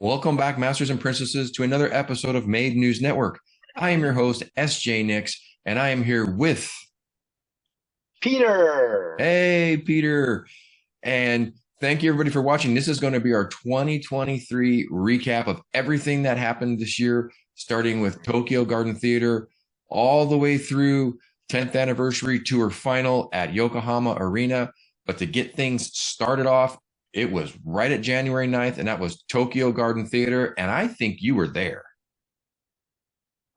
Welcome back, Masters and Princesses, to another episode of Maid News Network. I am your host, SJ Nix, and I am here with, Peter. hey, Peter. And thank you, everybody, for watching. This is going to be our 2023 recap of everything that happened this year, starting with Tokyo Garden Theater all the way through 10th anniversary tour final at Yokohama Arena. But to get things started off, it was right at January 9th, and that was Tokyo Garden Theater. And I think you were there.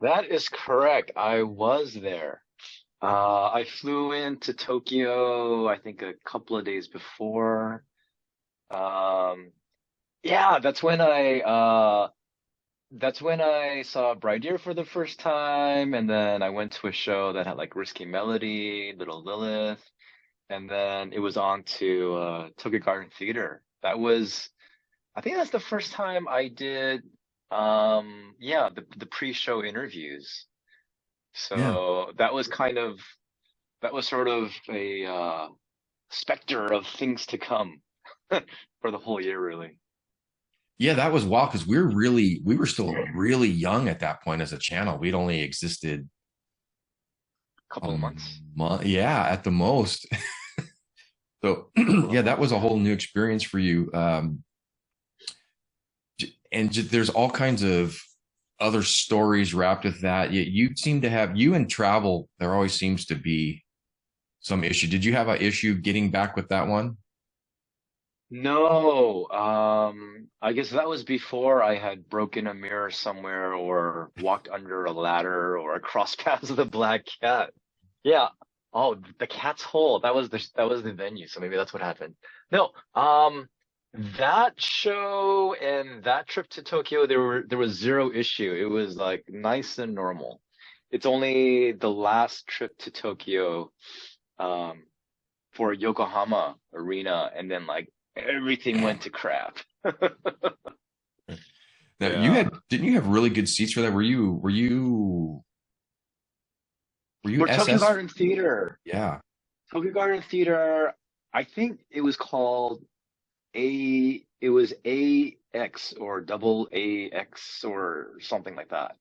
That is correct. I was there. I flew into Tokyo, I think a couple of days before. Um, yeah, that's when I saw Bright Deer for the first time, and then I went to a show that had like Risky Melody, Little Lilith, and then it was on to Tokyo Garden Theater. I think that's the first time I did yeah, the pre-show interviews. Yeah. So that was sort of a specter of things to come for the whole year, really. Yeah, that was wild because we were still really young at that point as a channel. We'd only existed Couple a of months. month, yeah, at the most. So Couple of yeah, that was months. a whole new experience for you. And there's all kinds of other stories wrapped with that. You seem to have you and travel. There always seems to be some issue. Did you have an issue getting back with that one? No, I guess that was before I had broken a mirror somewhere or walked under a ladder or crossed paths with a black cat. Yeah. Oh, the cat's hole. That was the venue, so maybe that's what happened. No, that show and that trip to Tokyo, there was zero issue. It was like nice and normal. It's only the last trip to Tokyo, um, for Yokohama Arena, and then like everything went to crap. Now you Yeah. had didn't you have really good seats for that? Were you For Tokyo SS? Garden Theater, Yeah. Tokyo Garden Theater, I think it was called it was AX or double AX or something like that.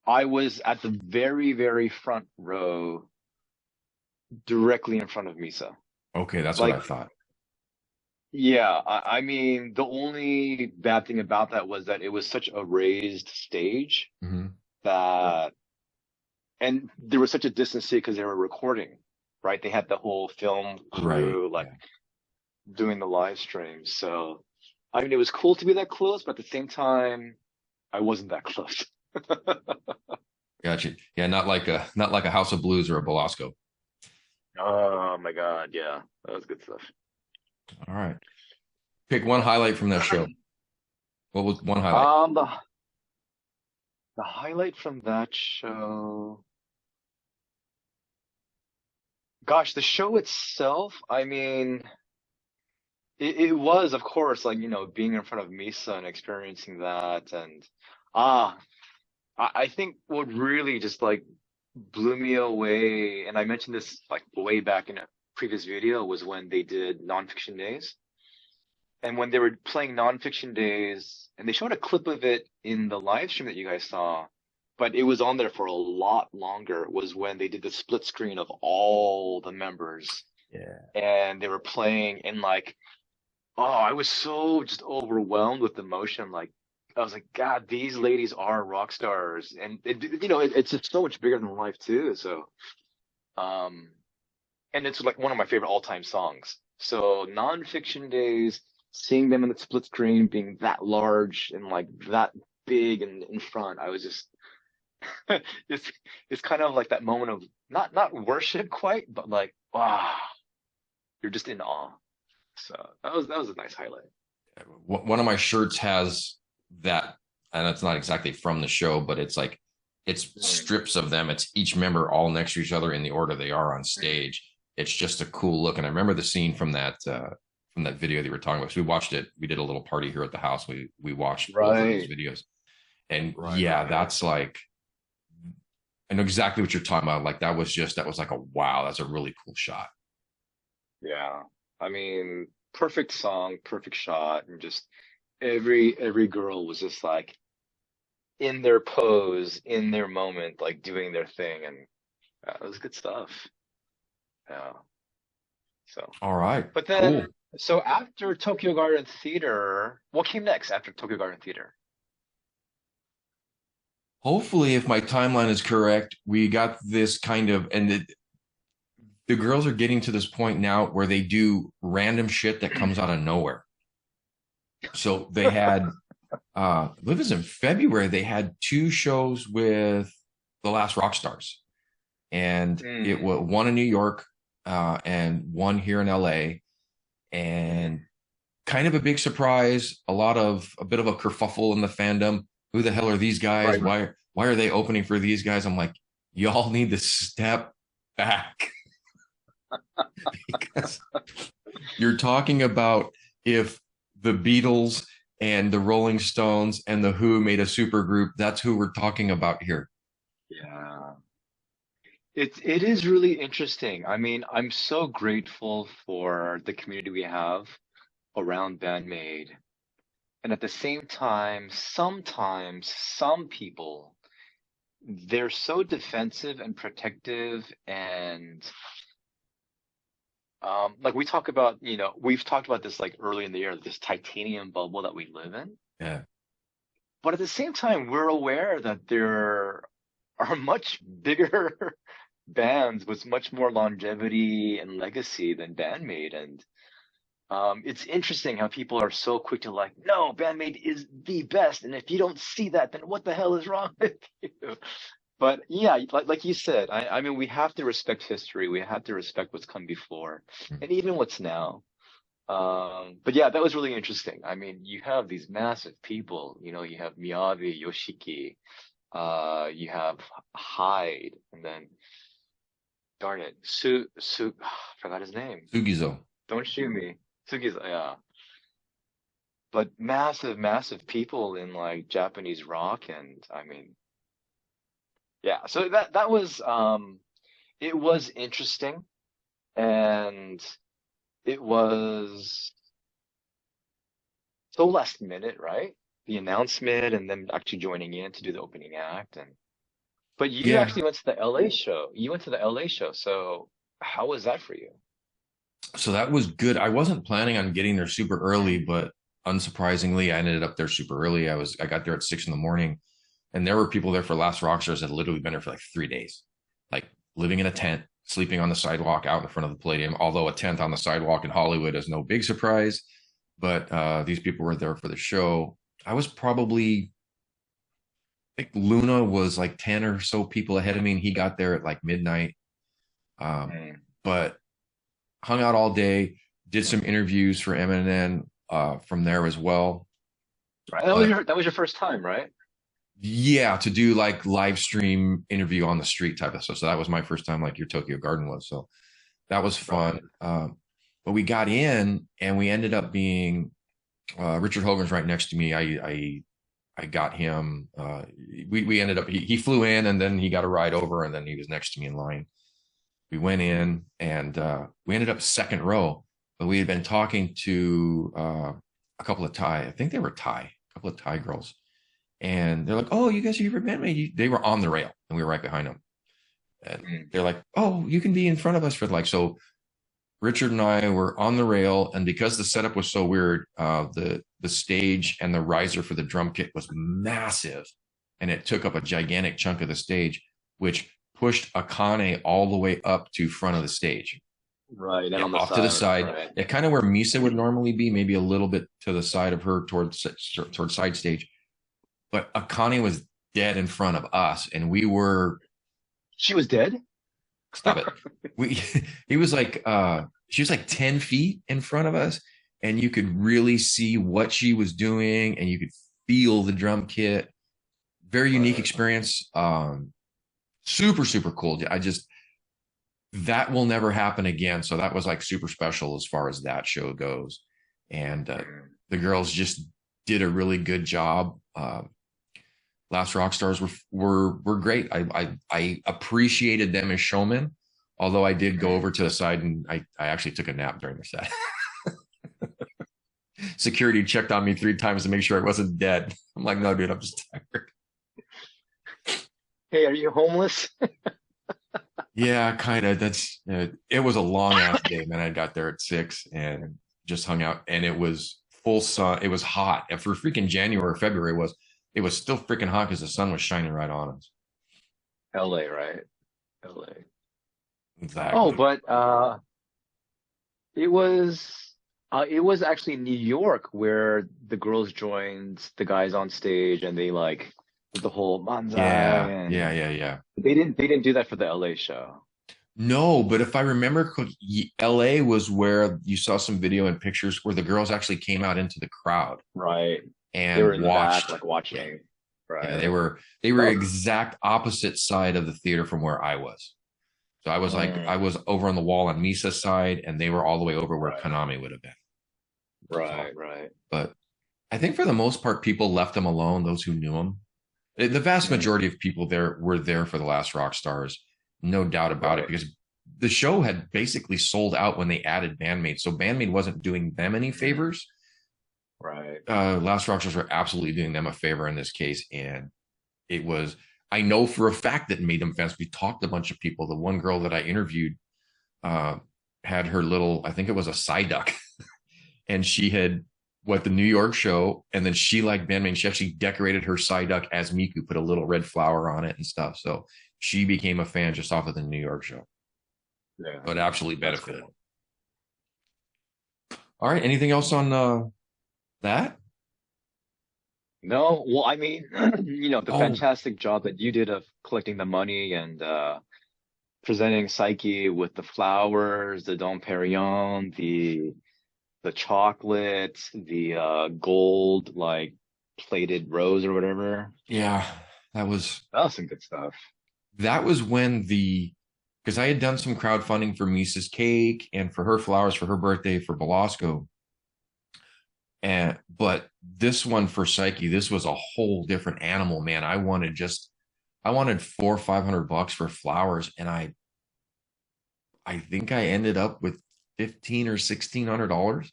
I was at the very, very front row, directly in front of Misa. Okay, that's what I Like, thought. yeah, I mean, the only bad thing about that was that it was such a raised stage Hmm. that, and there was such a distance to it because they were recording, right? They had the whole film Right. crew like Yeah. doing the live stream. So, I mean, it was cool to be that close, but at the same time, I wasn't that close. Gotcha. Yeah, not like a House of Blues or a Belasco. Oh my God, yeah, that was good stuff. All right. Pick one highlight from that show. What was one highlight? Um, the the highlight from that show, gosh, the show itself, I mean, it was, of course, like, being in front of Misa and experiencing that. And ah, I think what really just like blew me away, and I mentioned this like way back in a previous video, was when they did Nonfiction Days. And when they were playing Nonfiction Days, and they showed a clip of it in the live stream that you guys saw, but it was on there for a lot longer, was when they did the split screen of all the members Yeah. and they were playing, and like, oh, I was so just overwhelmed with emotion. Like, I was like, God, these ladies are rock stars, and it's just so much bigger than life too. So, um, and it's like one of my favorite all-time songs. So, Nonfiction Days, seeing them in the split screen, being that large and like that big and in front, I was just it's it's kind of like that moment of not worship quite, but like, wow, you're just in awe. So that was a nice highlight. One of my shirts has that, and it's not exactly from the show, but it's like it's Mm, strips of them. It's each member all next to each other in the order they are on mm. stage. It's just a cool look. And I remember the scene from that video that you were talking about. So we watched it. We did a little party here at the house. We watched both of those Right, videos. And right, yeah, right. that's like I know exactly what you're talking about. Like that was like a wow, that's a really cool shot. Yeah. I mean, perfect song, perfect shot, and just every girl was just like in their pose, in their moment, like doing their thing, and it was good stuff. Yeah. So, All right, but cool. then, so after Tokyo Garden Theater, what came next after Tokyo Garden Theater? Hopefully, if my timeline is correct, we got this kind of, and the girls are getting to this point now where they do random shit that comes out of nowhere. So they had, I believe it was in February, they had two shows with the Last Rockstars, and it Mm, was one in New York, and one here in LA, and mm, kind of a big surprise, a bit of a kerfuffle in the fandom. Who the hell are these guys? right. Why are they opening for these guys? I'm like, y'all need to step back because you're talking about if the Beatles and the Rolling Stones and the Who made a super group, that's who we're talking about here. Yeah. It is really interesting. I mean, I'm so grateful for the community we have around Band Maid. And at the same time, sometimes some people, they're so defensive and protective and like we talk about, we've talked about this like early in the year, this titanium bubble that we live in. Yeah. But at the same time, we're aware that there are much bigger bands with much more longevity and legacy than Bandmate. And it's interesting how people are so quick to like, no, Bandmate is the best. And if you don't see that, then what the hell is wrong with you? But yeah, like you said, I mean, we have to respect history. We have to respect what's come before and even what's now. But yeah, that was really interesting. I mean, you have these massive people, you have Miyavi, Yoshiki, you have Hyde, and then darn it, forgot his name. Sugizo. Don't shoot me. Sugi's, yeah. But massive, massive people in like Japanese rock, and I mean, yeah. So that was it was interesting, and it was so last minute, right? The announcement and then actually joining in to do the opening act, and but you Yeah. actually went to the LA show. You went to the LA show, so how was that for you? So that was good. I wasn't planning on getting there super early, but unsurprisingly, I ended up there super early. I got there at 6 in the morning, and there were people there for Last Rockstars that had literally been there for like 3 days, like living in a tent, sleeping on the sidewalk out in front of the Palladium. Although a tent on the sidewalk in Hollywood is no big surprise, but these people were there for the show. I was probably, I think Luna was like 10 or so people ahead of me, and he got there at like midnight. Um, Mm. but hung out all day, did some interviews for MNN from there as well. Right. That was But your first time, right? yeah, to do like live stream interview on the street type of stuff. So that was my first time, like your Tokyo Garden was. So that was fun. Right. But we got in and we ended up being Richard Hogan's right next to me. I got him. We ended up he flew in and then he got a ride over and then he was next to me in line. We went in and we ended up second row, but we had been talking to a couple of Thai, I think they were Thai, a couple of Thai girls. And they're like, oh, you guys are here for Band Maid. They were on the rail and we were right behind them. And Mm. they're like, oh, you can be in front of us for like, so Richard and I were on the rail. And because the setup was so weird, the stage and the riser for the drum kit was massive. And it took up a gigantic chunk of the stage, which pushed Akane all the way up to front of the stage. Right. And Yeah, on the off to the side, side, right. yeah, kind of where Misa would normally be, maybe a little bit to the side of her towards side stage. But Akane was dead in front of us, and we were She was dead? stop it. We he was like she was like 10 feet in front of us, and you could really see what she was doing, and you could feel the drum kit. Very unique Right. experience. Super, super cool. I just that will never happen again. So that was like super special as far as that show goes. And Mm. the girls just did a really good job. Last Rockstars were great. I appreciated them as showmen, although I did go Mm. over to the side and I actually took a nap during the set. Security checked on me 3 times to make sure I wasn't dead. I'm like, no, dude, I'm just tired. Hey, are you homeless? Yeah, kind of. It was a long ass day, man. I got there at 6 and just hung out, and it was full sun. It was hot. And for freaking January or February it was still freaking hot because the sun was shining right on us. LA, right? LA. Oh, Exactly. but it was it was actually New York where the girls joined the guys on stage and they like did the whole manzai Yeah, and yeah, yeah, yeah. they didn't do that for the LA show. No, but if I remember correctly, LA was where you saw some video and pictures where the girls actually came out into the crowd Right. They were and in the back watched. like Yeah, watching. yeah, Right. they were Oh, exact opposite side of the theater from where I was. So I mm, was over on the wall on Misa's side, and they were all the way over where right. Konami would have been. So, Right, right. but I think for the most part, people left them alone. Those who knew them, the vast Mm, majority of people there were there for the Last Rockstars, no doubt about it, right. because the show had basically sold out when they added Band Maid. So Band Maid wasn't doing them any Mm, favors. right. Last Rockstars were absolutely doing them a favor in this case, and it was. I know for a fact that made them fans. We talked to a bunch of people. The one girl that I interviewed uh, had her little, I think it was a side duck, and she had what the New York show, and then she liked Band Maid. She actually decorated her side duck as Miku, put a little red flower on it and stuff. So she became a fan just off of the New York show. Yeah. But absolutely That's benefited. cool. All right. Anything else on that? No, well, I mean, the Oh, fantastic job that you did of collecting the money and presenting Psyche with the flowers, the Dom Perignon, the chocolate, the gold like plated rose or whatever. yeah. That was That was some good stuff. that was when the because I had done some crowdfunding for Misa's cake and for her flowers for her birthday for Belasco. And but this one for Psyche, this was a whole different animal, man. I wanted 400 or 500 bucks for flowers, and I think I ended up with 15 or 1600 dollars.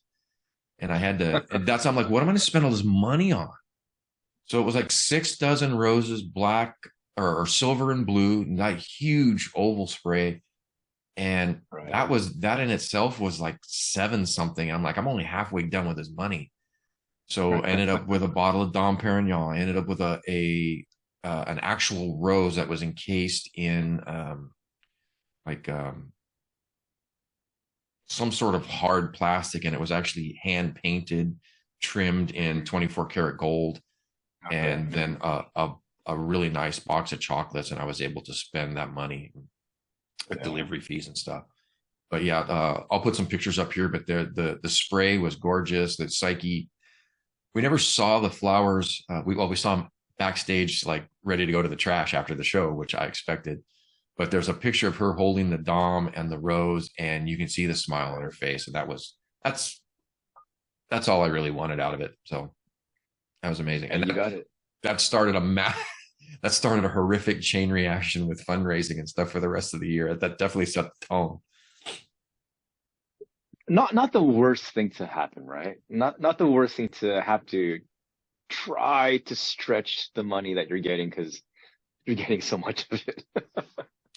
And I had to, and that's I'm like, what am I gonna spend all this money on? So it was like 6 dozen roses, black or silver and blue, that huge oval spray. And Right. that in itself was like seven something. I'm like, I'm only halfway done with this money. So I ended up with a bottle of Dom Perignon. I ended up with a an actual rose that was encased in like some sort of hard plastic, and it was actually hand painted, trimmed in 24 karat gold, Okay. and then a really nice box of chocolates. And I was able to spend that money with Yeah. delivery fees and stuff. But yeah, I'll put some pictures up here. But the spray was gorgeous. The Psyche, we never saw the flowers. We saw them backstage, like ready to go to the trash after the show, which I expected. But there's a picture of her holding the dom and the rose, and you can see the smile on her face, and that's that's all I really wanted out of it. So that was amazing, And and you got it. that started that started a horrific chain reaction with fundraising and stuff for the rest of the year. That definitely set the tone. Not the worst thing to happen, right? Not the worst thing to have to try to stretch the money that you're getting because you're getting so much of it.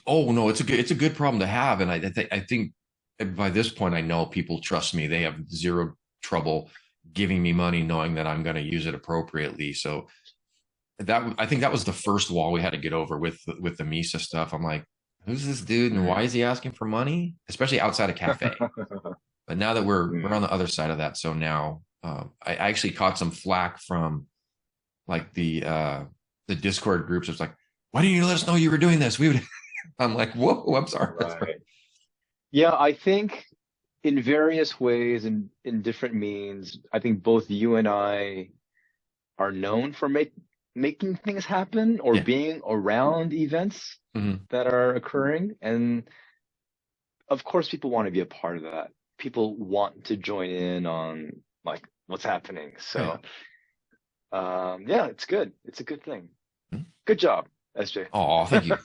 Oh no, it's a good problem to have, and I think by this point I know people trust me. They have zero trouble giving me money, knowing that I'm going to use it appropriately. So that I think that was the first wall we had to get over with the Misa stuff. I'm like, who's this dude, and why Mm. is he asking for money, especially outside a cafe? But now that we're on Mm. the other side of that, so now I actually caught some flack from like the Discord groups. It's like, why didn't you let us know you were doing this? We would. I'm like, whoa, I'm sorry. Right. Yeah, I think in various ways and in different means, I think both you and I are known for making things happen or Yeah. being around events Hmm. that are occurring. And of course, people want to be a part of that. People want to join in on like what's happening. Oh, yeah. So, yeah, it's good. It's a good thing. Good job, SJ. Oh, thank you.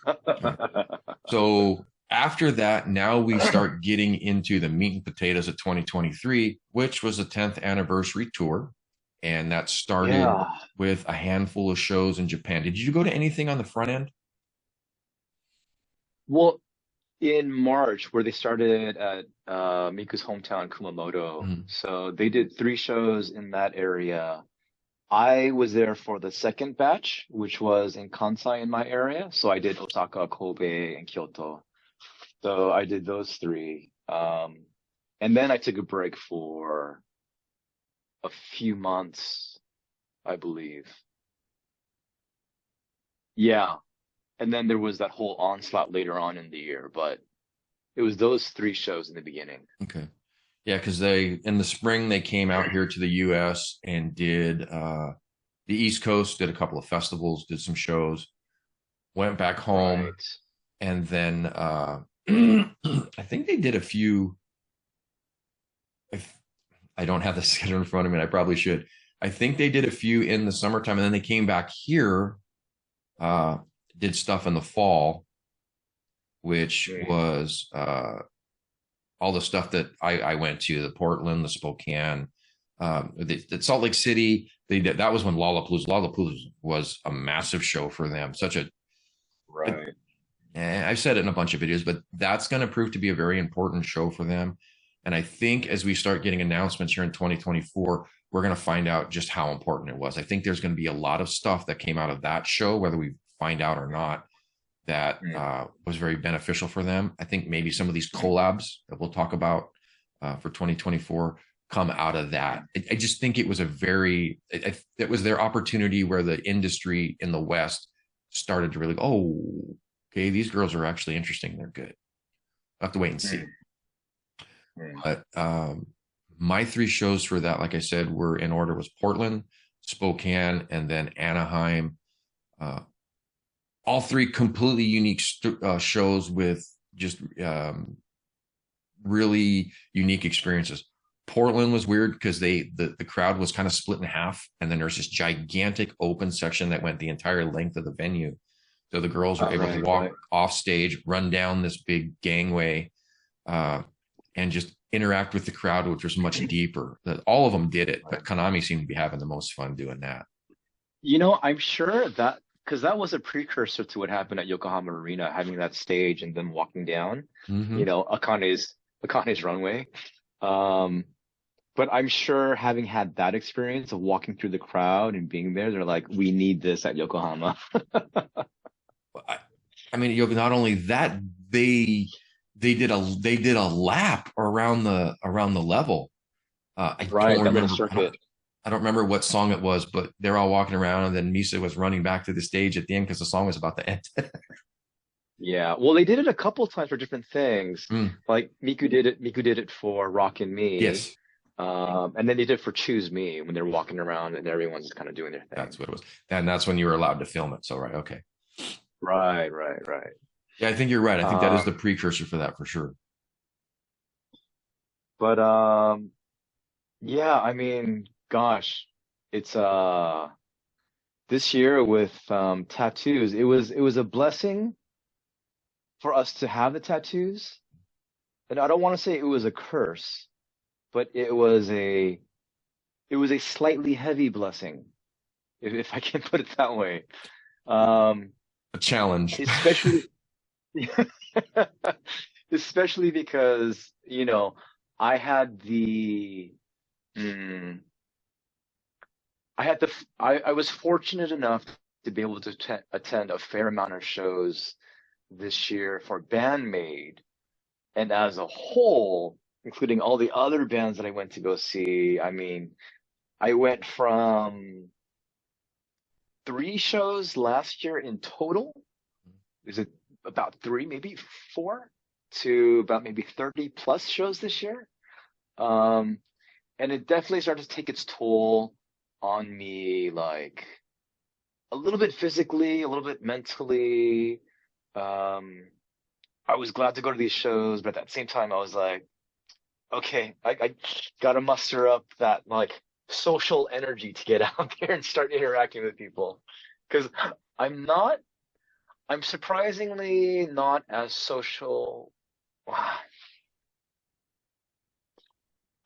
So after that, now we start getting into the meat and potatoes of 2023, which was the 10th anniversary tour. And that started Yeah. with a handful of shows in Japan. Did you go to anything on the front end? Well, in March, where they started at Miku's hometown, Kumamoto. Mhm. So they did 3 shows in that area. I was there for the second batch, which was in Kansai in my area. So I did Osaka, Kobe, and Kyoto. So I did those 3. And then I took a break for a few months, I believe. Yeah. And then there was that whole onslaught later on in the year, but it was those 3 shows in the beginning. Okay. Yeah, because they in the spring they came out here to the US and did the East Coast, did a couple of festivals, did some shows, went back home, Right. and then I think they did a few. If I don't have the schedule in front of me, and I probably should. I think they did a few in the summertime, and then they came back here, uh, did stuff in the fall, which Mm. was all the stuff that I went to, the Portland, the Spokane, the Salt Lake City. They did that was when Lollapalooza. Lollapalooza was a massive show for them. Such a, Right. I've said it in a bunch of videos, but that's going to prove to be a very important show for them. And I think as we start getting announcements here in 2024, we're going to find out just how important it was. I think there's going to be a lot of stuff that came out of that show, whether we find out or not, that Mm. was very beneficial for them. I think maybe some of these collabs that we'll talk about for 2024 come out of that. I just think it was a very, it was their opportunity where the industry in the West started to really go, oh, okay, these girls are actually interesting. They're good. I'll have to wait and see. Mm. Mm. But my 3 shows for that, like I said, were in order was Portland, Spokane, and then Anaheim. Uh, all 3 completely unique shows with just really unique experiences. Portland was weird because the crowd was kind of split in half, and then there's this gigantic open section that went the entire length of the venue. So the girls were able to Right, walk right. off stage, run down this big gangway, uh, and just interact with the crowd, which was much deeper. All of them did it, but Konami seemed to be having the most fun doing that. I'm sure that because that was a precursor to what happened at Yokohama Arena, having that stage and then walking down, Mm-hmm. Akane's runway. Um, but I'm sure having had that experience of walking through the crowd and being there, they're like, we need this at Yokohama. I, I mean, not only that, they they did a lap around the level. I Right, don't that little remember. circuit. I don't remember what song it was, but they're all walking around, and then Misa was running back to the stage at the end because the song was about to end. Yeah. Well, they did it a couple of times for different things. Mm, Like Miku did it for Rock and Me. yes, And then they did it for Choose Me when they're walking around and everyone's kind of doing their thing. that's what it was. And that's when you were allowed to film it. So right, okay. Right, right, right. Yeah, I think you're right. I think that is the Um, precursor for that for sure. but yeah, I mean, gosh, it's this year with tattoos, it was a blessing for us to have the tattoos. And I don't want to say it was a curse, but it was a slightly heavy blessing, if I can put it that way. Um, A challenge. especially especially because, I had the mm, I was fortunate enough to be able to attend a fair amount of shows this year for Band Maid, and as a whole, including all the other bands that I went to go see, I mean, I went from 3 shows last year in total. Is it about 3, maybe 4, to about maybe 30 plus shows this year? Um, and it definitely started to take its toll on me, like a little bit physically, a little bit mentally. Um, I was glad to go to these shows, but at the same time, I was like, okay, I gotta muster up that like social energy to get out there and start interacting with people. Because I'm not I'm surprisingly not as social.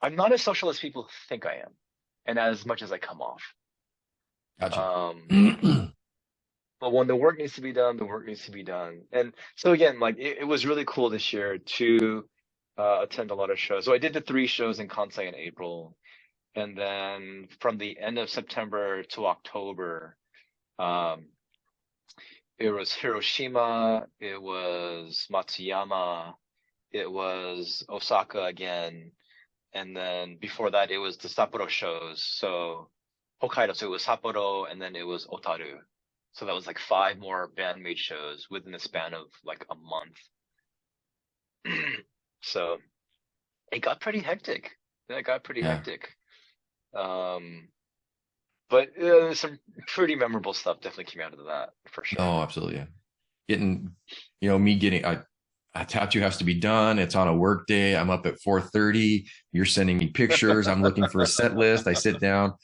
I'm not as social as people think I am, and as much as I come off. Gotcha. Um, but when the work needs to be done, the work needs to be done. And so again, like it was really cool this year to attend a lot of shows. So I did the three shows in Kansai in April, and then from the end of September to October, um, it was Hiroshima, it was Matsuyama, it was Osaka again, and then before that it was the Sapporo shows. So Hokkaido, so it was Sapporo, and then it was Otaru. So that was like five more Band Maid shows within the span of like a month. So it got pretty hectic. It got pretty Yeah. hectic. Um, but some pretty memorable stuff definitely came out of that for sure. No, absolutely. Yeah. Getting, me getting a tattoo has to be done. It's on a work day. I'm up at 4:30. You're sending me pictures. I'm looking for a set list. I sit down,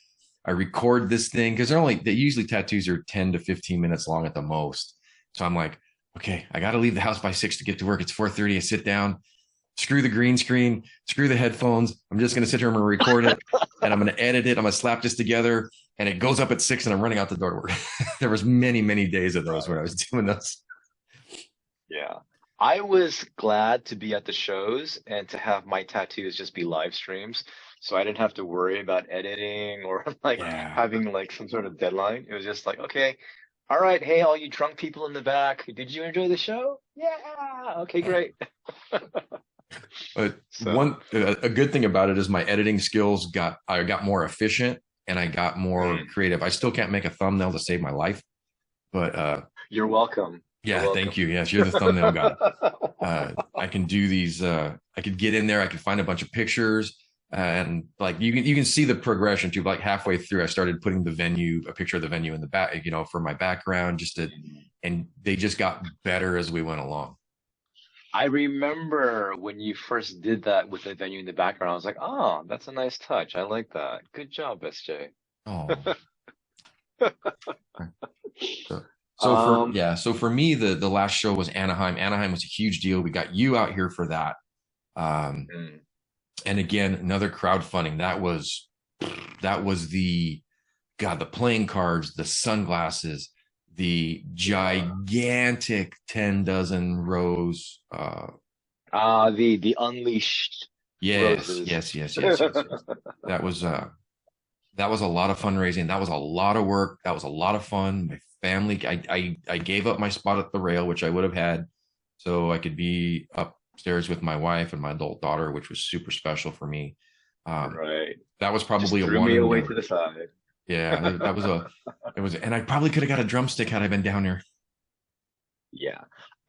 I record this thing because they usually tattoos are 10 to 15 minutes long at the most. So I'm like, okay, I got to leave the house by 6 to get to work. It's 4:30. I sit down, screw the green screen, screw the headphones. I'm just going to sit here and record it, and I'm going to edit it. I'm going to slap this together, and it goes up at 6, and I'm running out the door to work. There was many, many days of those when I was doing those. Yeah. I was glad to be at the shows and to have my tattoos just be live streams. So I didn't have to worry about editing or like Yeah. having like some sort of deadline. It was just like, okay, all right, hey, all you drunk people in the back, did you enjoy the show? Yeah. Okay, great. But So, a good thing about it is my editing skills I got more efficient and I got more mm, creative. I still can't make a thumbnail to save my life, but you're welcome. You're yeah, thank welcome. you. Yes, you're the thumbnail guy. I can do these. I could get in there. I could find a bunch of pictures, and like you can see the progression too. Like halfway through, I started putting a picture of the venue in the back, for my background, and they just got better as we went along. I remember when you first did that with the venue in the background, I was like, oh, that's a nice touch. I like that. Good job, SJ. Oh, so, Um, so for me, the last show was Anaheim. Anaheim was a huge deal. We got you out here for that. Um, mm, and again, another crowdfunding. That was the playing cards, the sunglasses, the yeah. gigantic 10 dozen rows. The unleashed Yes, roses. yes, yes, yes, yes, yes. That was uh that was a lot of fundraising. That was a lot of work. That was a lot of fun. My family, I gave up my spot at the rail, which I would have had, so I could be upstairs with my wife and my adult daughter, which was super special for me. Um, Right. that was Just probably a threw one me and away to done. the side. Yeah, that was and I probably could have got a drumstick had I been down here. Yeah.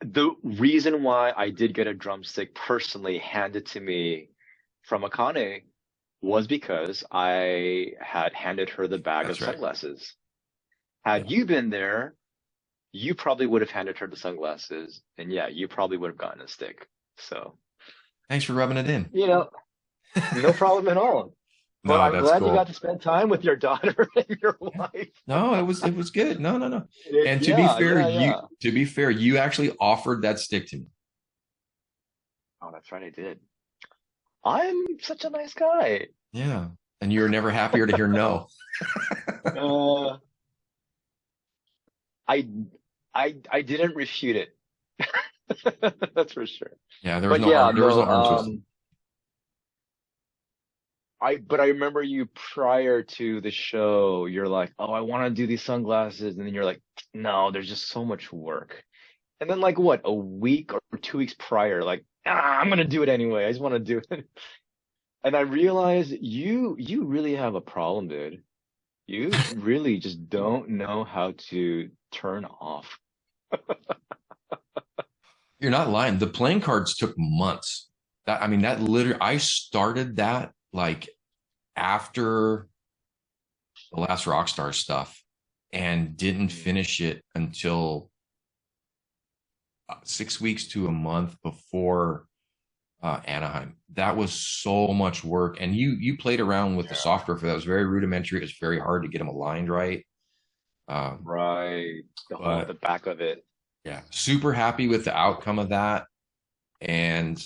The reason why I did get a drumstick personally handed to me from Akane was because I had handed her the bag of That's right. sunglasses. Yeah. Had you been there, you probably would have handed her the sunglasses, and yeah, you probably would have gotten a stick. So, Thanks for rubbing it in. you know, no problem at all. But No, I'm that's glad you got cool. to spend time with your daughter and your Yeah. wife. No, it was good. No, no, no. And Yeah, yeah, yeah. to be fair, you actually offered that stick to me. Oh, that's right, I did. I'm such a nice guy. Yeah. And you're never happier to hear no. Uh, I, I didn't refute it. That's for sure. Yeah, there was But no yeah, no. arm twisting. But I remember you prior to the show. You're like, oh, I want to do these sunglasses, and then you're like, no, there's just so much work. And then like what, a week or 2 weeks prior, like, I'm gonna do it anyway. I just want to do it. And I realized you really have a problem, dude. You really just don't know how to turn off. You're not lying. The playing cards took months. That literally, I started that like after the last Rockstar stuff and didn't Mm, finish it until 6 weeks to a month before Anaheim. That was so much work, and you played around with the yeah, software for that. It was very rudimentary. It was very hard to get them aligned right. Um, right. The but back of it. Yeah, super happy with the outcome of that. And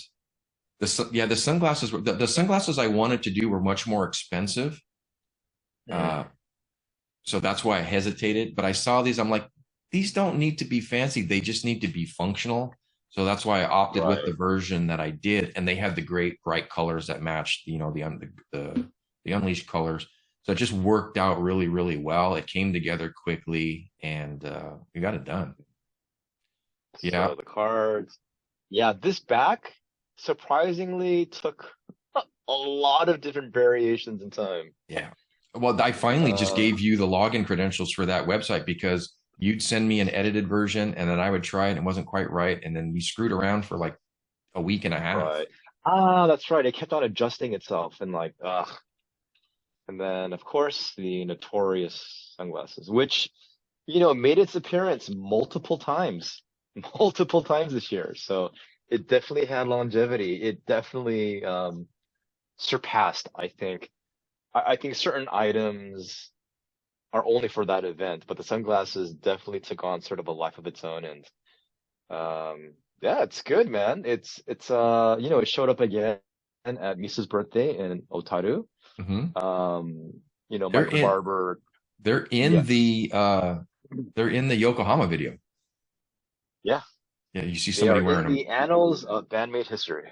the sunglasses were the sunglasses I wanted to do were much more expensive. Mm, Uh, so that's why I hesitated. But I saw these, I'm like, these don't need to be fancy. They just need to be functional. So that's why I opted with the right. version that I did. And they have the great bright colors that matched, the unleashed colors. So it just worked out really, really well. It came together quickly and we got it done. Yeah. So the cards. Yeah, this back surprisingly took a lot of different variations in time. Yeah. Well, I finally just Uh, gave you the login credentials for that website because you'd send me an edited version and then I would try it and it wasn't quite right. And then we screwed around for like a week and a half. right. That's right. It kept on adjusting itself and like, ugh. And then, of course, the notorious sunglasses, which, made its appearance multiple times this year. So it definitely had longevity. It definitely surpassed, I think. I think certain items are only for that event, but the sunglasses definitely took on sort of a life of its own. And yeah, it's good, man. It showed up again at Misa's birthday in Otaru. Mhm. Um, They're Michael in Barber, they're in yes. the Yokohama video. Yeah, Yeah, you see they somebody are wearing in them. the annals of Band Maid history.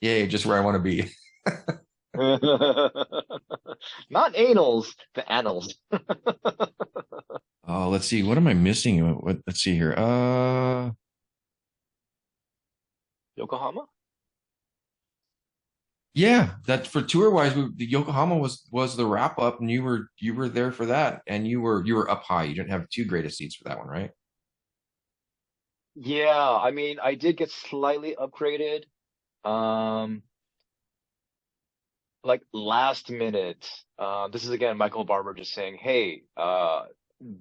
Yay, just where I want to be. Not anals, the annals. Oh, let's see. What am I missing? Let's see here. Yokohama? Yeah, that for tour wise, the Yokohama was the wrap up, and you were there for that, and you were up high. You didn't have too great of seats for that one, right? Yeah, I mean, I did get slightly upgraded. Um, like last minute. This is again Michael Barber just saying, "Hey,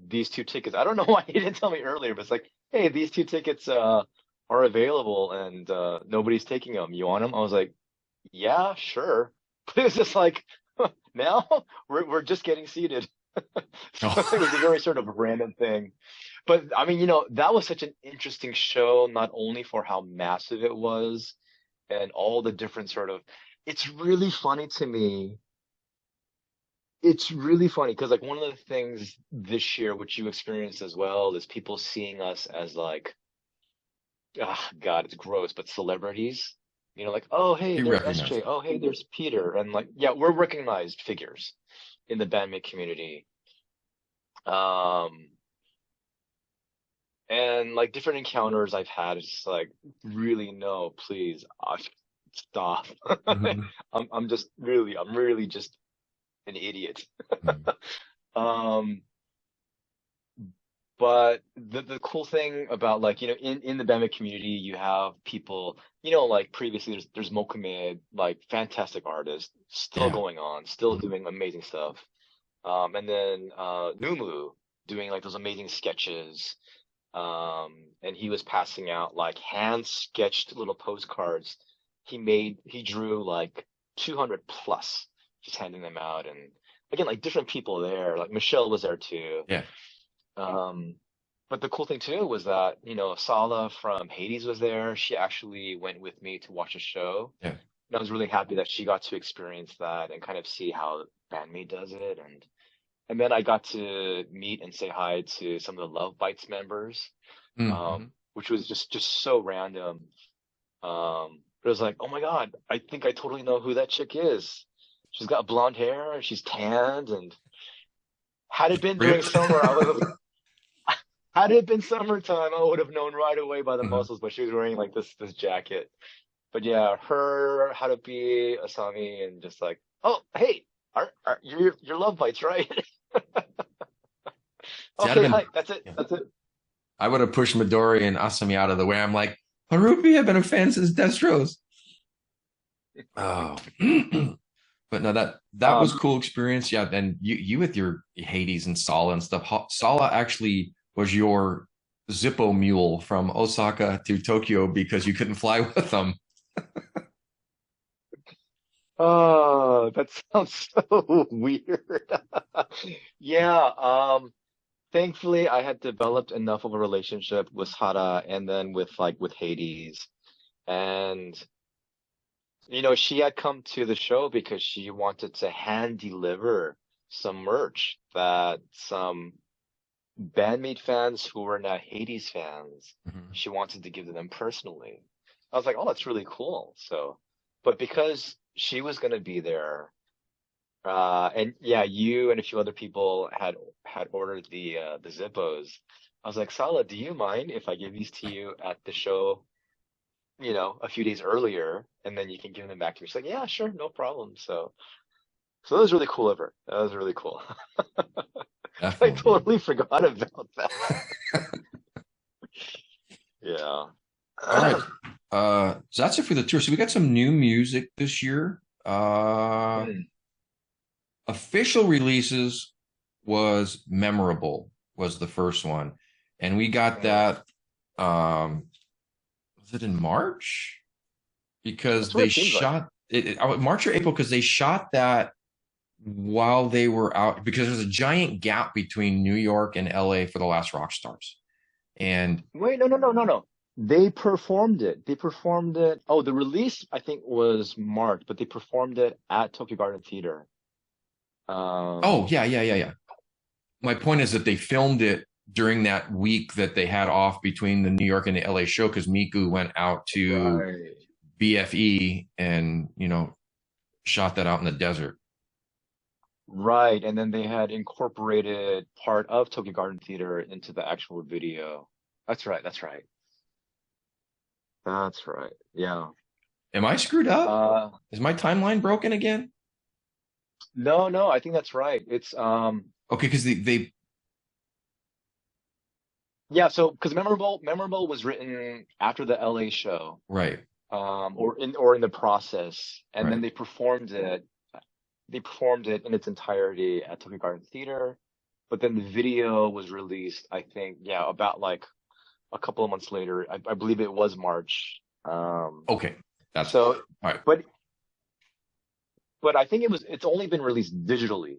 these two tickets." I don't know why he didn't tell me earlier, but it's like, "Hey, these two tickets are available and nobody's taking them. You want them?" I was like, "Yeah, sure." But it's just like, now we're just getting seated. So it was a very sort of random thing. But I mean, that was such an interesting show, not only for how massive it was and all the different sort of, it's really funny to me. It's really funny because like one of the things this year, which you experienced as well, is people seeing us as like, ah, God, it's gross, but celebrities. Like, oh, hey, You there's recognize SJ. them. Oh, hey, there's Peter. And like, yeah, we're recognized figures in the bandmate community. Um, and like different encounters I've had, it's just like, really, no, please, stop. Mhm. I'm really just an idiot. Mhm. Um, but the cool thing about like, in the Bama community, you have people, like previously there's Mokume, like fantastic artist, still Yeah. going on, still Mhm. doing amazing stuff. And then Numu doing like those amazing sketches. And he was passing out like hand sketched little postcards. He drew like 200 plus, just handing them out. And again, like different people there, like Michelle was there too. Yeah. Um, but the cool thing too was that, Sala from Hades was there. She actually went with me to watch a show. Yeah. And I was really happy that she got to experience that and kind of see how Band Maid does it. And then I got to meet and say hi to some of the Love Bites members, Mhm. which was just so random. But it was like, oh my God, I think I totally know who that chick is. She's got blonde hair, she's tanned, and had it been during Ripped. summer, I would have had it been summertime, I would have known right away by the Mhm. muscles, but she was wearing like this jacket. But yeah, her, how to be Asami, and just like, oh, hey, your Love Bites, right? See, I'd have Okay, been hi, that's it, yeah. that's it. I would have pushed Midori and Asami out of the way. I'm like, Harupi, I've been a fan since Destros. Oh. But no, that was Um, cool experience. Yeah, and you with your Hades and Sala and stuff. Sala actually was your Zippo mule from Osaka to Tokyo because you couldn't fly with them. oh, that sounds so weird. Yeah, thankfully I had developed enough of a relationship with Hara and then with Hades. And she had come to the show because she wanted to hand deliver some merch that some Band Maid fans who were now Hades fans, Mhm. she wanted to give to them personally. I was like, oh, that's really cool. So, but because she was going to be there, and yeah, you and a few other people had ordered the Zippos. I was like, Sala, do you mind if I give these to you at the show, a few days earlier, and then you can give them back to me? She's like, yeah, sure, no problem. So that was really cool of her. That was really cool. I Definitely. totally forgot about that. Yeah. All right. So that's it for the tour. So we got some new music this year. Mm, Official releases was Memorable was the first one. And we got mm. that was it in March? Because That's what they it seems like. shot March or April because they shot that while they were out because there's a giant gap between New York and LA for the Last Rockstars. And Wait, no, no, no, no, no. They performed it. They performed it. Oh, the release I think was March, but they performed it at Tokyo Garden Theater. oh Um, yeah. My point is that they filmed it during that week that they had off between the New York and the LA show because Miku went out to right. BFE and shot that out in the desert. Right, and then they had incorporated part of Tokyo Garden Theater into the actual video. That's right. That's right. That's right. Yeah. Am I screwed up? Uh, Is my timeline broken again? no, no, I think that's right. It's Okay, because they yeah, so because Memorable was written after the LA show, right, or in the process, and then right. they performed it in its entirety at Tokyo Garden Theater, but then the video was released, I think, yeah, about like a couple of months later. I believe it was March. Okay, that's So, all right. but but I think it's only been released digitally.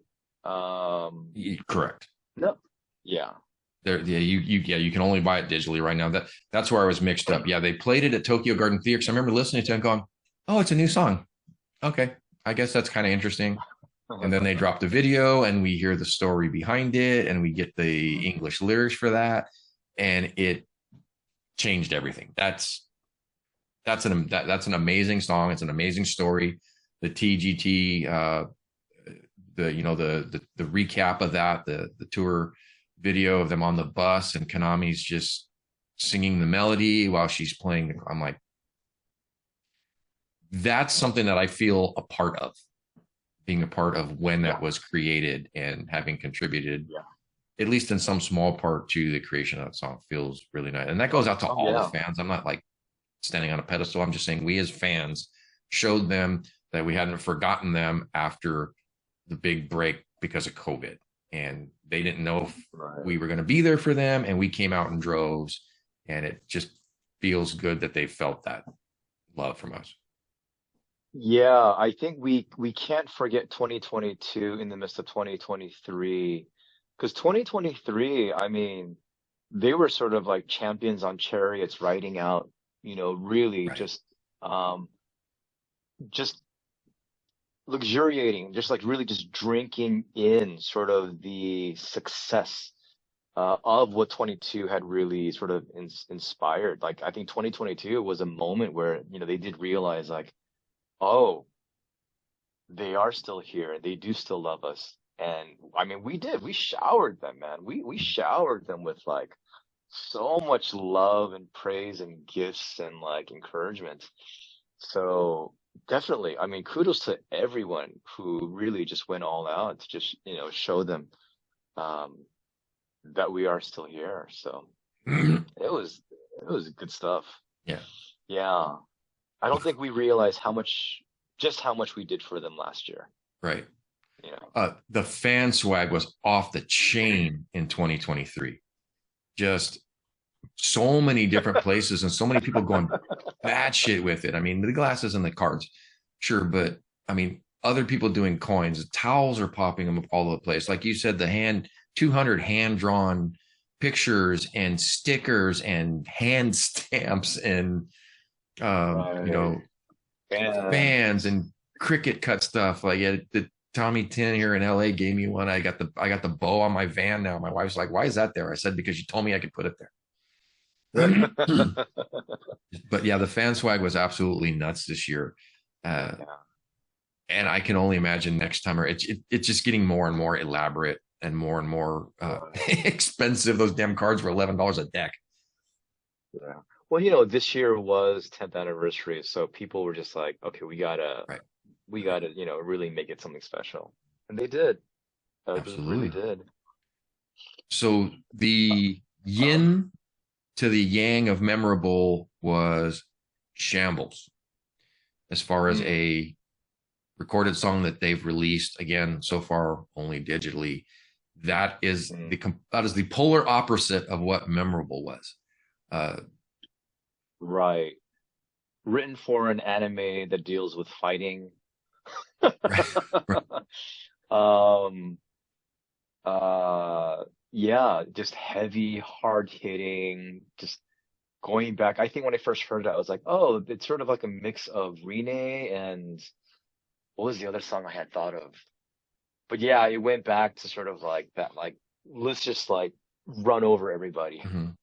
Correct. No, yeah, There, yeah, you can only buy it digitally right now. That's where I was mixed up. Yeah, they played it at Tokyo Garden Theater. So I remember listening to it and going, "Oh, it's a new song. Okay, I guess that's kind of interesting." And then they drop the video, and we hear the story behind it, and we get the English lyrics for that, and it changed everything. That's an amazing song. It's an amazing story. The TGT, the recap of that, the tour video of them on the bus and Konami's just singing the melody while she's playing. I'm like, that's something that I feel a part of, being a part of when yeah, that was created and having contributed, yeah. at least in some small part, to the creation of that song feels really nice. And that goes out to Oh all the yeah. fans. I'm not like standing on a pedestal. I'm just saying we as fans showed them that we hadn't forgotten them after the big break because of COVID. And they didn't know if Right. we were going to be there for them. And we came out in droves. And it just feels good that they felt that love from us. Yeah, I think we can't forget 2022 in the midst of 2023, because 2023, I mean, they were sort of like champions on chariots riding out, really Right. um just luxuriating, just like really just drinking in sort of the success of what 22 had really sort of inspired. Like I think 2022 was a moment where, they did realize like, oh, they are still here. They do still love us. And I mean, we did. We showered them, man. We showered them with like so much love and praise and gifts and like encouragement. So definitely, I mean, kudos to everyone who really just went all out to just, show them um that we are still here. So it was good stuff. Yeah. Yeah. I don't think we realize just how much we did for them last year. Right. You know. The fan swag was off the chain in 2023. Just so many different places and so many people going bad shit with it. I mean, the glasses and the cards, sure, but I mean, other people doing coins, towels are popping them up all over the place. Like you said, the hand 200 hand-drawn pictures and stickers and hand stamps and Right. And fans and cricket cut stuff. Like the Tommy Tin here in LA gave me one. I got the bow on my van now. My wife's like, "Why is that there?" I said, "Because you told me I could put it there." But yeah, the fan swag was absolutely nuts this year. Uh, yeah. and I can only imagine next time, or it's just getting more and more elaborate and more Right. expensive. Those damn cards were $11 a deck. Yeah. Well, this year was 10th anniversary, so people were just like, okay, Right. we gotta, really make it something special. And they did. They really Absolutely. did. So the yin to the yang of memorable was Shambles, as far as Mm, a recorded song that they've released, again so far only digitally. mm. That is the polar opposite of what memorable was. uh Right. Written for an anime that deals with fighting. right, right. Um, yeah, just heavy, hard hitting, just going back. I think when I first heard it, I was like, oh, it's sort of like a mix of Rene and what was the other song I had thought of? But yeah, it went back to sort of like that, like, let's just like run over everybody. Mhm.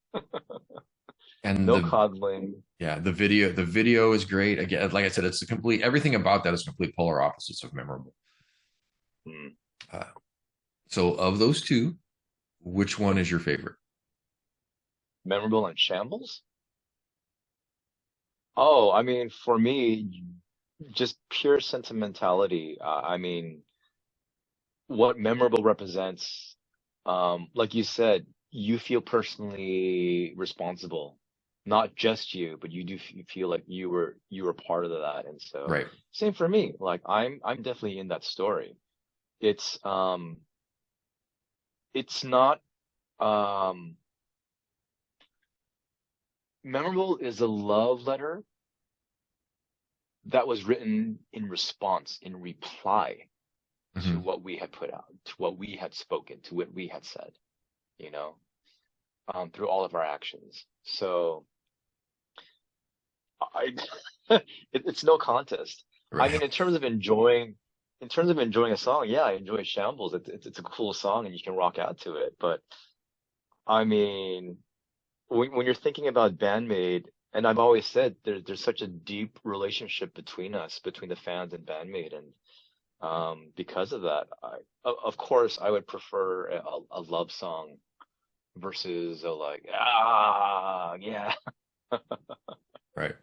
And No the coddling. yeah, the video is great. Again, like I said, it's a complete everything about that is complete polar opposites of memorable. Hmm. uh, so of those two, which one is your favorite? Memorable and Shambles? Oh, I mean, for me, just pure sentimentality. I mean, what memorable represents, like you said, you feel personally responsible, not just you, but you feel like you were part of that. And so, Right. same for me. Like I'm definitely in that story. It's um, it's not um, memorable is a love letter that was written in response, in reply to Hmm. what we had put out, to what we had spoken, to what we had said, you know, through all of our actions. So I, it's no contest. I Right. mean, in terms of enjoying a song, yeah, I enjoy Shambles. It's a cool song and you can rock out to it. But I mean, when you're thinking about Band Maid, and I've always said there's such a deep relationship between us, between the fans and Band Maid, and because of that, of course, I would prefer a love song versus a like, yeah. Right.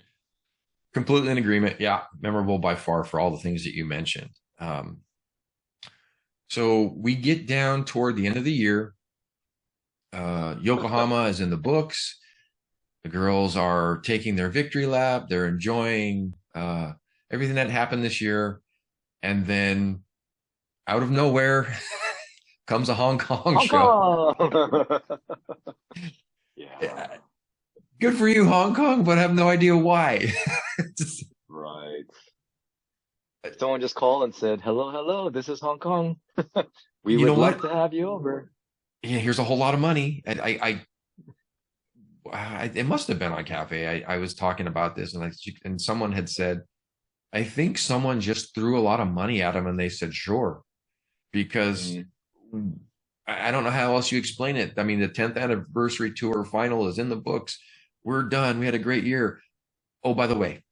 Completely in agreement. Yeah, memorable by far for all the things that you mentioned. um so we get down toward the end of the year. Yokohama is in the books. The girls are taking their victory lap. They're enjoying everything that happened this year. And then out of nowhere comes a Hong Kong Hong show. Kong. Yeah, Good for you, Hong Kong, but I have no idea why. right. Someone just called and said, "Hello, hello, this is Hong Kong. We You know would love what? to have you over." Yeah, here's a whole lot of money. It must have been on Cafe. I was talking about this, and someone had said, I think someone just threw a lot of money at him, and they said, sure, because Mm, I don't know how else you explain it. I mean, the 10th anniversary tour final is in the books. We're done. We had a great year. Oh, by the way,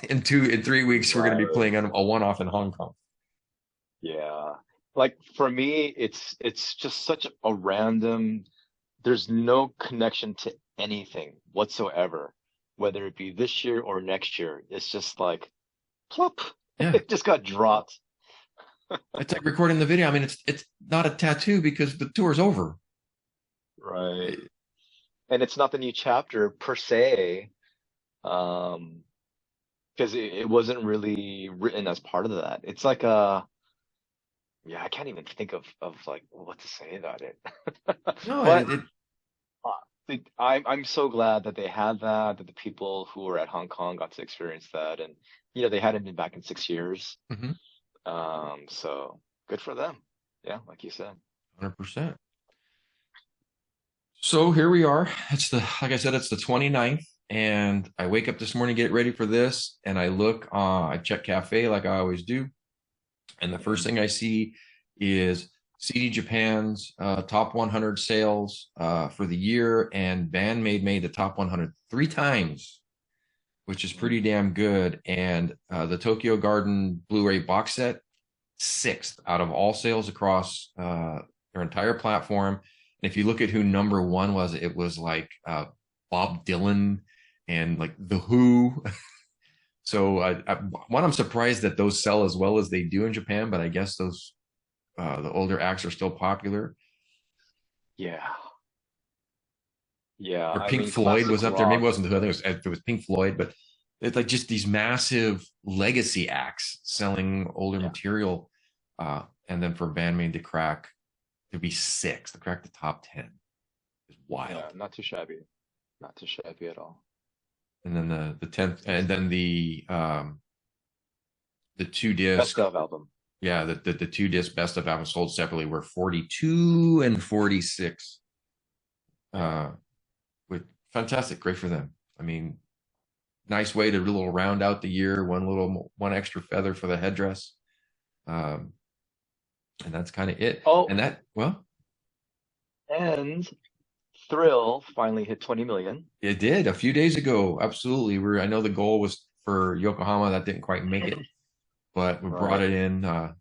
in 3 weeks, we're going to be right. playing a one-off in Hong Kong. Yeah. Like for me, it's just such a random. There's no connection to anything whatsoever, whether it be this year or next year. It's just like plop. Yeah, It just got dropped. it's like recording the video. I mean, it's not a tattoo because the tour's over. Right. And it's not the new chapter per se, um, because it wasn't really written as part of that. It's like yeah, I can't even think of like what to say about it. No, But it uh, I'm so glad that they had that, that the people who were at Hong Kong got to experience that, and they hadn't been back in 6 years. Mhm, So good for them. Yeah, like you said. 100%. So here we are. Like I said, it's the 29th, and I wake up this morning, get ready for this, and I look, I check cafe like I always do. And the first Mhm. thing I see is CD Japan's top 100 sales for the year, and Band Maid made the top 100 three times, which is pretty damn good. And the Tokyo Garden Blu-ray box set, sixth out of all sales across their entire platform. And if you look at who number one was, it was like Bob Dylan and like The Who. So one, I'm surprised that those sell as well as they do in Japan, but I guess those the older acts are still popular. Yeah. Yeah. Or I Pink mean, Floyd classic was up there. Maybe it rock. wasn't the Who. I think it was Pink Floyd, but it's like just these massive legacy acts selling older Yeah. material, and then for Bandmate to be six, to crack the top 10 is Yeah. wild. Not too shabby. Not too shabby at all. And then the 10th, and then the two Best disc, of album. yeah, the two disc best of albums sold separately were 42 and 46. Yeah. Uh, with fantastic, great for them. I mean, nice way to little round out the year, one extra feather for the headdress. Um, and that's kind of it. Oh, And that, well, and Thrill finally hit 20 million. it did a few days ago. Absolutely. I know the goal was for Yokohama, that didn't quite make it, but we brought Right. it in,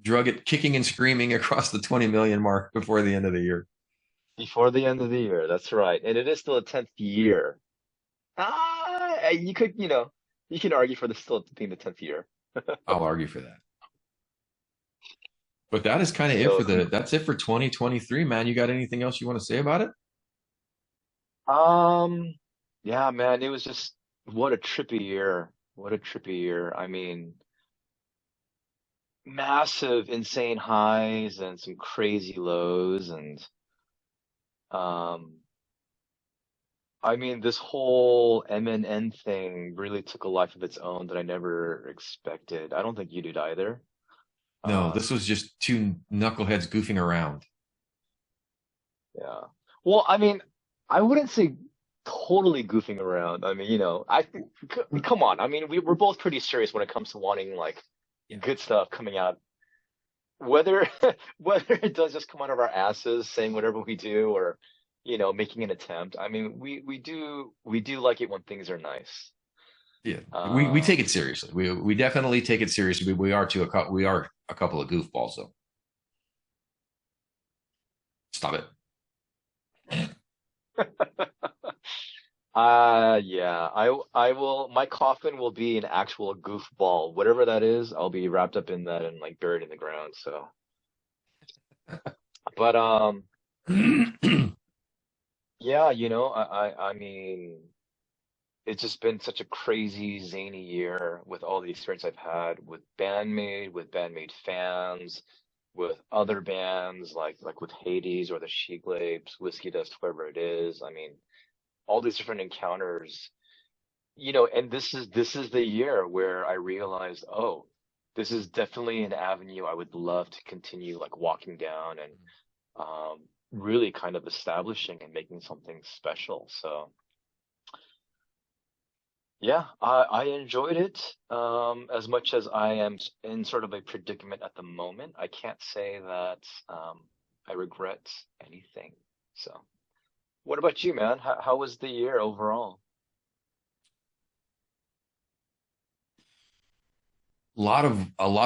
drug it kicking and screaming across the 20 million mark before the end of the year. Before the end of the year. That's right. And it is still a 10th year. You could, you can argue for the still being the 10th year. I'll argue for that. But that is kind of it So, for that's it for 2023, man. You got anything else you want to say about it? um, yeah, man, it was just what a trippy year. What a trippy year. I mean, massive, insane highs and some crazy lows. And um, I mean, this whole MNN thing really took a life of its own that I never expected. I don't think you did either. No, this Um, was just two knuckleheads goofing around. yeah. Well, I mean, I wouldn't say totally goofing around. I mean, I think, come on. I mean, we're both pretty serious when it comes to wanting like Yeah. good stuff coming out, whether whether it does just come out of our asses saying whatever we do or, making an attempt. I mean, we do like it when things are nice. Yeah, we take Um, it seriously. We definitely take it seriously. We are a couple of goofballs, though. Stop it. yeah, I will, my coffin will be an actual goofball. Whatever that is, I'll be wrapped up in that and like buried in the ground. So, but yeah, I mean, it's just been such a crazy, zany year with all the experience I've had with Bandmaid, with Bandmaid fans, with other bands like with Hades or the She Glapes, Whiskey Dust, whoever it is. I mean, all these different encounters, and this is the year where I realized, oh, this is definitely an avenue I would love to continue like walking down and really kind of establishing and making something special. So yeah, I enjoyed it as much as I am in sort of a predicament at the moment. I can't say that I regret anything. So what about you, man? How was the year overall? A lot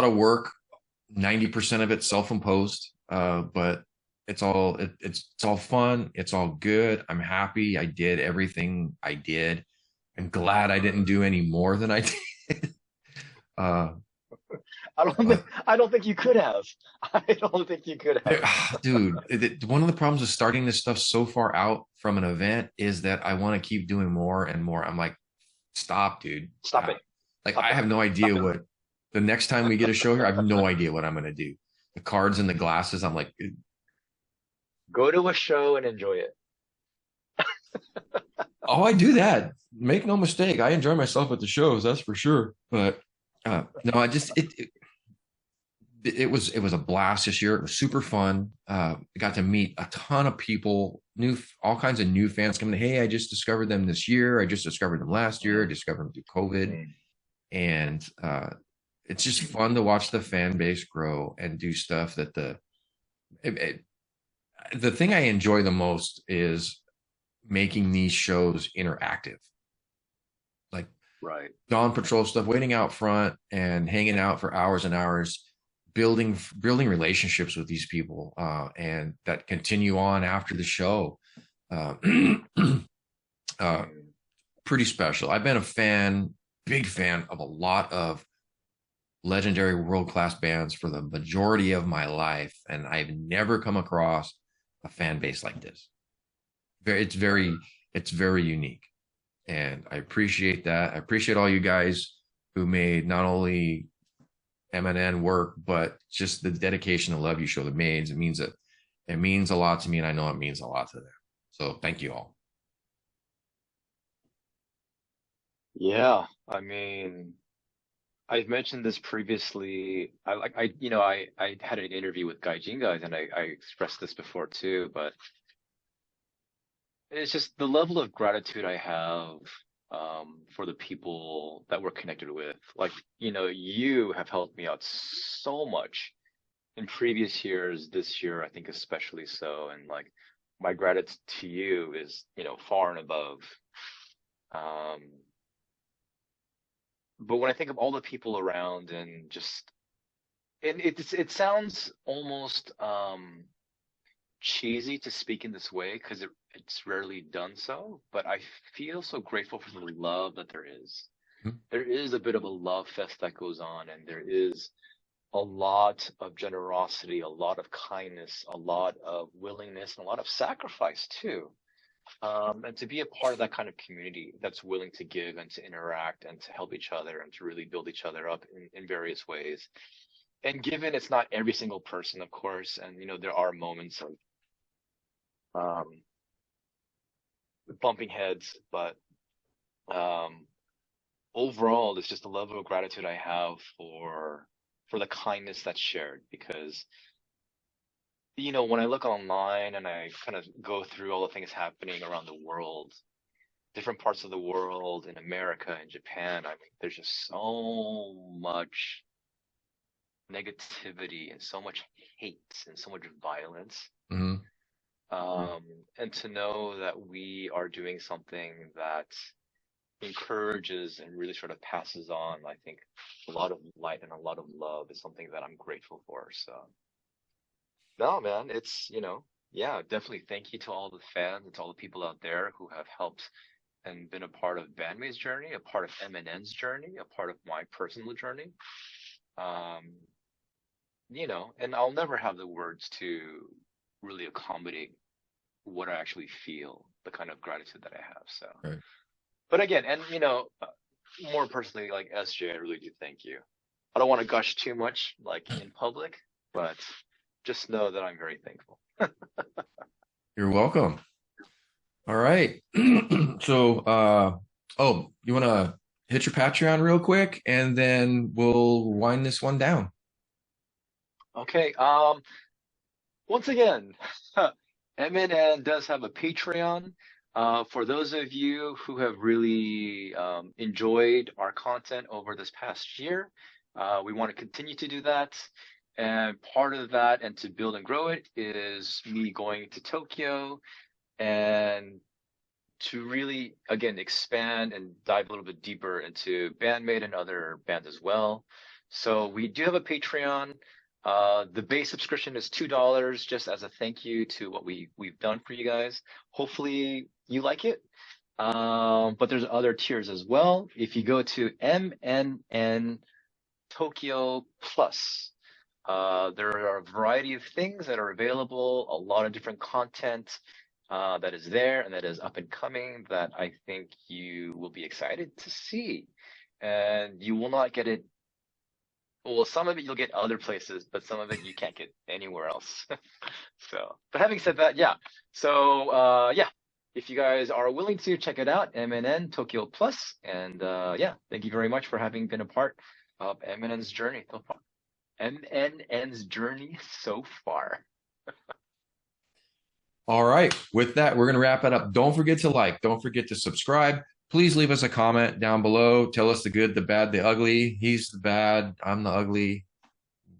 of work. 90% of it self-imposed, but it's all fun. It's all good. I'm happy. I did everything I did. I'm glad I didn't do any more than I did. Uh, but I don't think you could have. I don't think you could have. dude, one of the problems with starting this stuff so far out from an event is that I want to keep doing more and more. I'm like, stop, dude. Stop it. Like, Stop I it. have no idea Stop it. what the next time we get a show here, I have no idea what I'm going to do. The cards and the glasses, I'm like, Go to a show and enjoy it. oh, I do that. Make no mistake. I enjoy myself at the shows, that's for sure. But no, it was a blast this year. It was super fun. I got to meet a ton of people, all kinds of new fans coming. Hey, I just discovered them this year. I just discovered them last year. I Mm, discovered them through COVID, mm, and it's just fun to watch the fan base grow and do stuff that it, it, the thing I enjoy the most is making these shows interactive, like right. dawn patrol stuff, waiting out front and hanging out for hours and hours, building relationships with these people, and that continue on after the show. Uh, uh, Mm, Pretty special. I've been a fan, big fan of a lot of legendary world class bands for the majority of my life, and I've never come across a fan base like this. It's right. very unique, and I appreciate that. I appreciate all you guys who made not only MNN work, but just the dedication and love you show the Maids. It means a lot to me, and I know it means a lot to them. So thank you all. Yeah, I mean, I've mentioned this previously. I had an interview with Gaijin guys, and I expressed this before too, but it's just the level of gratitude I have for the people that we're connected with. Like, you have helped me out so much in previous years, this year, I think especially so. And like, my gratitude to you is, far and above. Um, but when I think of all the people around and just, and it sounds almost cheesy to speak in this way because it's rarely done so, but I feel so grateful for the love that there is. Mhm. There is a bit of a love fest that goes on, and there is a lot of generosity, a lot of kindness, a lot of willingness, and a lot of sacrifice too. And to be a part of that kind of community that's willing to give and to interact and to help each other and to really build each other up in various ways. And given it's not every single person, of course, and there are moments of um, bumping heads, but um, overall, it's just a level of gratitude I have for the kindness that's shared because when I look online and I kind of go through all the things happening around the world, different parts of the world, in America and Japan, I mean, there's just so much negativity and so much hate and so much violence. Mhm. Um, and to know that we are doing something that encourages and really sort of passes on, I think, a lot of light and a lot of love is something that I'm grateful for. So, no, man, yeah, definitely thank you to all the fans and to all the people out there who have helped and been a part of Band Maid's journey, a part of MNN's journey, a part of my personal journey. Um, and I'll never have the words to really accommodate what I actually feel, the kind of gratitude that I have. So, Right. but again, and more personally, like SJ, I really do thank you. I don't want to gush too much, like in public, but just know that I'm very thankful. You're welcome. All right. So, oh, you want to hit your Patreon real quick, and then we'll wind this one down. Okay. Once again, MNN does have a Patreon. For those of you who have really enjoyed our content over this past year, we want to continue to do that. And part of that, and to build and grow it, is me going to Tokyo and to really, again, expand and dive a little bit deeper into Band Maid and other bands as well. So we do have a Patreon. The base subscription is $2 just as a thank you to what we've done for you guys. Hopefully you like it. But there's other tiers as well. If you go to MNN Tokyo Plus, there are a variety of things that are available, a lot of different content that is there and that is up and coming that I think you will be excited to see. And you will not get it. Well, some of it you'll get other places, but some of it you can't get anywhere else. So, but having said that, yeah. So, yeah, if you guys are willing to check it out, MNN Tokyo Plus, and yeah, thank you very much for having been a part of MNN's journey so far. MNN's journey so far. All right. With that, we're going to wrap it up. Don't forget to like, don't forget to subscribe. Please leave us a comment down below. Tell us the good, the bad, the ugly. He's the bad. I'm the ugly.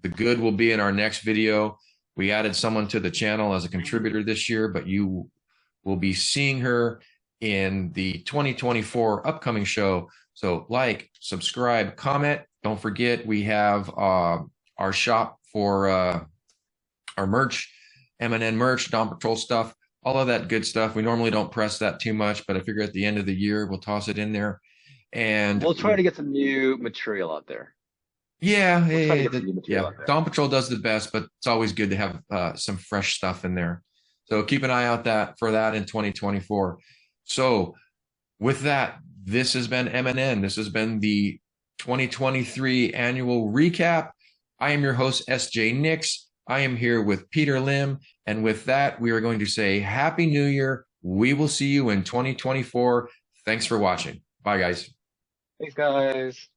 The good will be in our next video. We added someone to the channel as a contributor this year, but you will be seeing her in the 2024 upcoming show. So like, subscribe, comment. Don't forget, we have our shop for our merch, MNN merch, Dawn Patrol stuff, all of that good stuff. We normally don't press that too much, but I figure at the end of the year, we'll toss it in there. And we'll try to get some new material out there. Yeah, We'll try to get some new material out there. Dawn Patrol does the best, but it's always good to have some fresh stuff in there. So keep an eye out for that in 2024. So with that, this has been MNN. This has been the 2023 annual recap. I am your host, SJ Nix. I am here with Peter Lim. And with that, we are going to say Happy New Year. We will see you in 2024. Thanks for watching. Bye, guys. Thanks, guys.